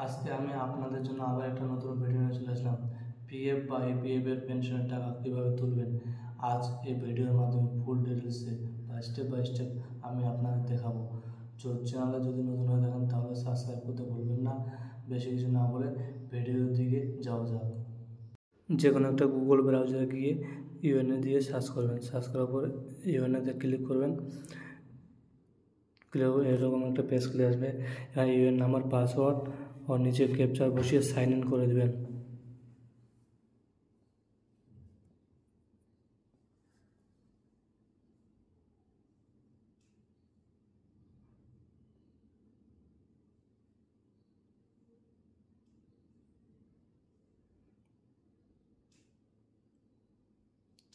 আজকে আমি আপনাদের জন্য আবার একটা নতুন ভিডিও নিয়ে চলে আসলাম। পিএফ বা এপিএফ এর পেনশনের টাকা কীভাবে তুলবেন, আজ এই ভিডিওর মাধ্যমে ফুল ডিটেলসে বা স্টেপ বাই স্টেপ আমি আপনাদের দেখাবো। চ্যানেলে যদি নতুন হয়ে থাকেন তাহলে সাবস্ক্রাইব করতে ভুলবেন না। বেশি কিছু না বলে ভিডিওর দিকে যাওয়া যাক। যে কোনো একটা গুগল ব্রাউজারে গিয়ে ইউএনএ দিয়ে সার্চ করবেন। সার্চ করার পরে ইউএনএতে ক্লিক করবেন। এরকম একটা পেজ খুলে আসবে। এখানে ইউএন নাম্বার, পাসওয়ার্ড ও নিচে ক্যাপচার বসিয়ে সাইন ইন করে দেবেন।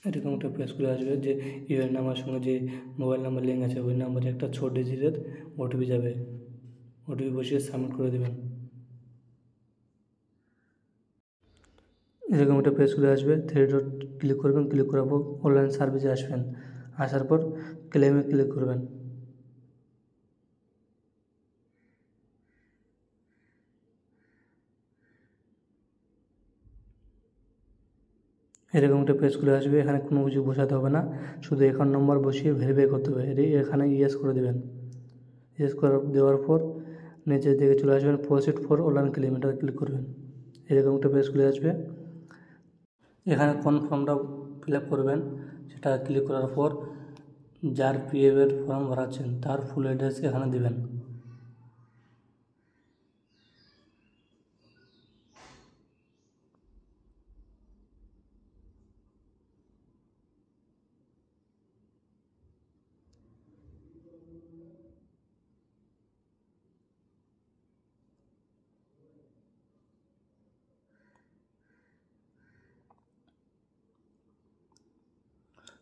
এরকম একটা পেজ খুলে আসবে যে ইউএন নাম্বার সঙ্গে যে মোবাইল নাম্বার লিঙ্ক আছে ওই নাম্বারে একটা 6 ডিজিটের ওটিপি যাবে। ওটিপি বসিয়ে সাবমিট করে দেবেন। এরকম একটা পেজ খুলে আসবে। 3 ডট ক্লিক করবেন। ক্লিক করার পর অনলাইন সার্ভিসে আসবেন। আসার পর ক্লেমে ক্লিক করবেন। এরকম একটা পেজ খুলে আসবে। এখানে কোনো কিছু বসাতে হবে না, শুধু অ্যাকাউন্ট নম্বর বসিয়ে ভেরিফাই করতে হবে। এখানে ইয়েস করে দেবেন। ইয়েস করে দেওয়ার পর নিচের দিকে চলে আসবেন, প্রসিড ফর অনলাইন ক্লেম, এটা ক্লিক করবেন। এরকম একটা পেজ খুলে আসবে। এখানে কোন ফর্মটা ফিল আপ করবেন সেটা ক্লিক করার পর যার পিএফ এর ফর্ম ভরাচ্ছেন তার ফুল অ্যাড্রেস এখানে দেবেন।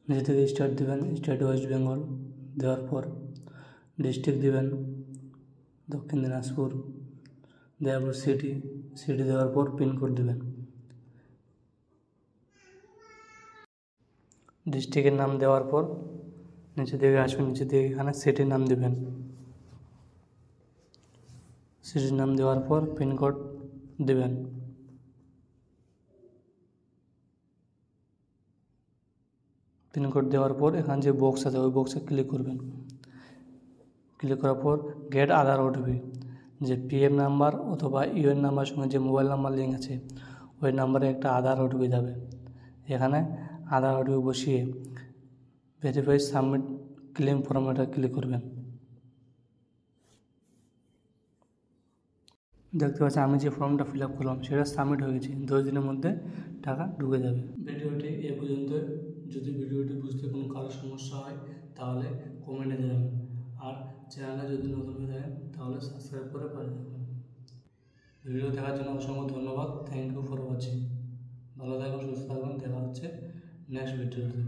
নিচে থেকে স্টেট দেবেন, স্টেট ওয়েস্ট বেঙ্গল। দেওয়ার পর ডিস্ট্রিক্ট দেবেন দক্ষিণ দিনাজপুর। দেওয়ার পর সিটি দেওয়ার পর পিনকোড দেবেন। ডিস্ট্রিক্টের নাম দেওয়ার পর নিচে দিকে আসবেন। নিচে দিকে এখানে সিটির নাম দেবেন। সিটির নাম দেওয়ার পর পিনকোড দেবেন। পিনকোড দেওয়ার পর এখানে যে বক্স আছে ওই বক্সে ক্লিক করবেন। ক্লিক করার পর গেট আধার ওটিপি, যে পিএফ নাম্বার অথবা ইউএন নাম্বার সঙ্গে যে মোবাইল নাম্বার লিঙ্ক আছে ওই নাম্বারে একটা আধার ওটিপি যাবে। এখানে আধার ওটিপি বসিয়ে ভেরিফাই সাবমিট ক্লেম ফর্মেটে ক্লিক করবেন। দেখতে পাচ্ছেন আমি যে ফর্মটা ফিল আপ করলাম সেটা সাবমিট হয়ে গেছে। 10 দিনের মধ্যে টাকা ঢুকে যাবে। ভিডিওটি এ পর্যন্ত। যদি ভিডিওটি বুঝতে কোনো কারো সমস্যা হয় তাহলে কমেন্টে জানাবেন। আর চ্যানেলে যদি নতুন হয়ে থাকেন তাহলে সাবস্ক্রাইব করে পাশে থাকবেন। ভিডিও দেখার জন্য অসংখ্য ধন্যবাদ। Thank you for watching. ভালো থাকবেন, সুস্থ থাকবেন। দেখা হচ্ছে নেক্সট ভিডিওতে।